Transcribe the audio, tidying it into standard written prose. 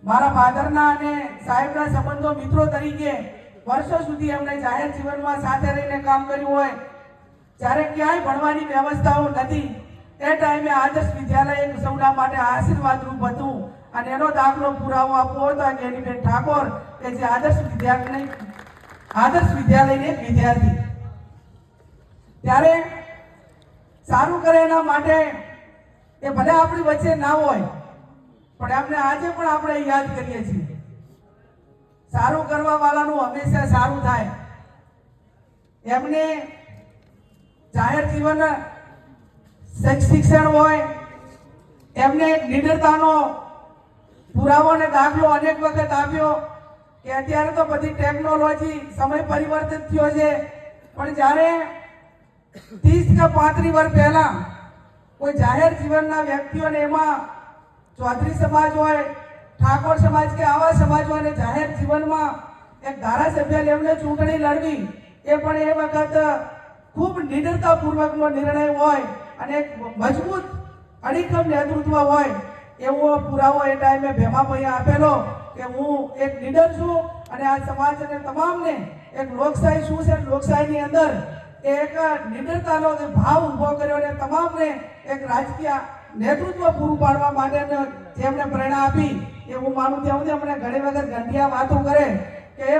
મારા ફાધરના અને સાહેબના સંબંધો મિત્રો તરીકે વર્ષો સુધી એમણે જાહેર જીવનમાં સાથે રહીને કામ કર્યું હોય, જ્યારે ક્યાંય ભણવાની વ્યવસ્થાઓ નથી એ ટાઈમે આદર્શ વિદ્યાલય એક સૌના માટે આશીર્વાદરૂપ હતું અને એનો દાખલો પુરાવો આપવો હતો ગેનીબેન ઠાકોર કે જે આદર્શ વિદ્યાલયની એક વિદ્યાર્થી ત્યારે સારું કરે એના માટે એ ભલે આપણી વચ્ચે ના હોય પણ એમને આજે પણ આપણે યાદ કરીએ છીએ। સારું કરવા વાળાનું હંમેશા સારું થાય। એમને જાહેર જીવન શિક્ષણ હોય, એમને નિડરતાનો પુરાવો અને દાખલો અનેક વખત આપ્યો કે અત્યારે તો બધી ટેકનોલોજી સમય પરિવર્તિત થયો છે, પણ જ્યારે 30 કે 35 વર્ષ પહેલા કોઈ જાહેર જીવનના વ્યક્તિઓને એમાં ચૌધરી સમાજ હોય, ઠાકોર સમાજ કે આવા સમાજ હોય અને જાહેર જીવનમાં એક ધારાસભ્ય લેવલે ચૂંટણી લડવી એ પણ એ વખત ખૂબ નિડરતાપૂર્વકનો નિર્ણય હોય અને એક મજબૂત અડીખમ નેતૃત્વ હોય એવો પુરાવો એ ટાઈમે ભેમાભાઈએ આપેલો કે હું એક લીડર છું અને આ સમાજને તમામને એક લોકશાહી શું છે, લોકશાહીની અંદર એક નિડરતાનો ભાવ ઉભો કર્યો અને તમામને એક રાજકીય નેતૃત્વ પૂરું પાડવા માટે જેમને પ્રેરણા આપી એ હું માનું ત્યાં સુધી અમને ઘણી વખત ગંધિયા વાતો કરે કે એ